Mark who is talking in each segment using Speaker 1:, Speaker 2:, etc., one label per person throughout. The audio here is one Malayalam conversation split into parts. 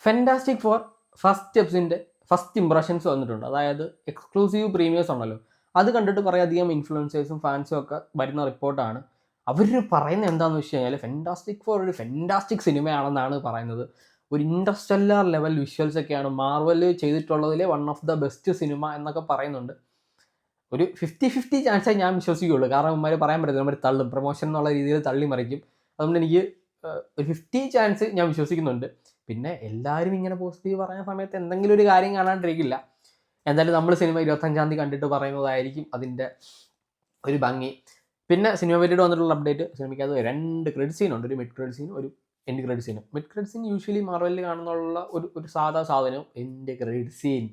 Speaker 1: ഫെൻറ്റാസ്റ്റിക് ഫോർ ഫസ്റ്റ് എപ്പിസിൻ്റെ ഫസ്റ്റ് ഇംപ്രഷൻസ് വന്നിട്ടുണ്ട്. അതായത് എക്സ്ക്ലൂസീവ് പ്രീമിയേഴ്സ് ഉണ്ടല്ലോ, അത് കണ്ടിട്ട് കുറേയധികം ഇൻഫ്ലുവൻസേഴ്സും ഫാൻസും ഒക്കെ വരുന്ന റിപ്പോർട്ടാണ്. അവർ പറയുന്നത് എന്താണെന്ന് വെച്ച് കഴിഞ്ഞാൽ ഫെൻറ്റാസ്റ്റിക് ഫോർ ഒരു ഫെൻറ്റാസ്റ്റിക് സിനിമയാണെന്നാണ് പറയുന്നത്. ഒരു ഇൻഡർസ്റ്റെല്ലാർ ലെവൽ വിഷ്വൽസ് ഒക്കെയാണ്, മാർവൽ ചെയ്തിട്ടുള്ളതിലെ one of the best cinema എന്നൊക്കെ പറയുന്നുണ്ട്. ഒരു 50-50 ചാൻസേ ഞാൻ വിശ്വസിക്കുകയുള്ളൂ. കാരണം ഇവന്മാർ പറയാൻ പറ്റില്ല, ഇവന്മാർ തള്ളും, പ്രൊമോഷൻ എന്നുള്ള രീതിയിൽ തള്ളി മറിക്കും. അതുകൊണ്ട് എനിക്ക് ഒരു 50 ചാൻസ് ഞാൻ വിശ്വസിക്കുന്നുണ്ട്. പിന്നെ എല്ലാവരും ഇങ്ങനെ പോസിറ്റീവ് പറയുന്ന സമയത്ത് എന്തെങ്കിലും ഒരു കാര്യം കാണാണ്ടിരിക്കില്ല. എന്തായാലും നമ്മൾ സിനിമ 25-ാം തീയതി കണ്ടിട്ട് പറയുന്നതായിരിക്കും അതിൻ്റെ ഒരു ഭംഗി. പിന്നെ സിനിമ പറ്റിയിട്ട് വന്നിട്ടുള്ള അപ്ഡേറ്റ്, സിനിമയ്ക്കകത്ത് 2 ക്രെഡിറ്റ് സീനുണ്ട്, ഒരു മിഡ് ക്രെഡിറ്റ് സീനും ഒരു എൻഡ് ക്രെഡിറ്റ് സീനും. മിഡ് ക്രെഡിറ്റ് സീൻ യൂഷ്വലി മാർവലിൽ കാണുന്നുള്ള ഒരു സാധാ സാധനവും, എൻഡ് ക്രെഡിറ്റ് സീൻ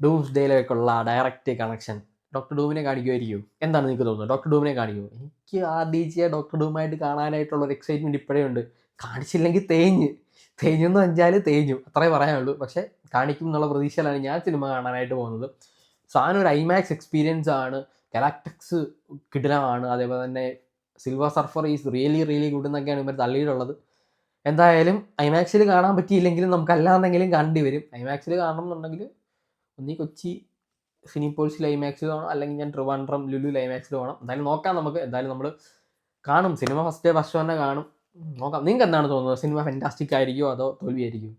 Speaker 1: ഡൂംസ് ഡേയിലേക്കുള്ള ഡയറക്റ്റ് കണക്ഷൻ. ഡോക്ടർ ഡൂമിനെ കാണിക്കുമായിരിക്കും. എന്താണ് നിങ്ങൾക്ക് തോന്നുന്നത്? ഡോക്ടർ ഡൂമിനെ കാണിക്കുമോ? എനിക്ക് ആദ്യം ഡോക്ടർ ഡൂമായിട്ട് കാണാനായിട്ടുള്ള ഒരു എക്സൈറ്റ്മെൻറ്റ് ഇപ്പോഴേ ഉണ്ട്. കാണിച്ചില്ലെങ്കിൽ തേഞ്ഞെന്ന് വെച്ചാൽ തേഞ്ഞു, അത്രേ പറയാനുള്ളൂ. പക്ഷേ കാണിക്കും എന്നുള്ള പ്രതീക്ഷയിലാണ് ഞാൻ സിനിമ കാണാനായിട്ട് പോകുന്നത്. സാധനം ഒരു ഐമാക്സ് എക്സ്പീരിയൻസ് ആണ്. ഗാലാക്ടിക്സ് കിടിലമാണ്. അതേപോലെ തന്നെ silver surfer is really good എന്നൊക്കെയാണ് ഇവർ തള്ളിയിട്ടുള്ളത്. എന്തായാലും ഐമാക്സിൽ കാണാൻ പറ്റിയില്ലെങ്കിലും നമുക്ക് അല്ലാന്നെങ്കിലും കണ്ടി വരും. ഐമാക്സിൽ കാണണം എന്നുണ്ടെങ്കിൽ ഒന്നീ കൊച്ചി സിനിപോൾസിൽ ഐമാക്സിൽ വേണം, അല്ലെങ്കിൽ ഞാൻ ട്രിവാൻഡ്രം ലുലു ഐമാക്സിൽ വേണം. എന്തായാലും നോക്കാം നമുക്ക്. എന്തായാലും നമ്മൾ കാണും സിനിമ, ഫസ്റ്റ് തന്നെ കാണും. നോക്കാം. നിങ്ങൾക്ക് എന്താണ് തോന്നുന്നത്? സിനിമ ഫാന്റാസ്റ്റിക് ആയിരിക്കുമോ അതോ തോൽവിയായിരിക്കുമോ?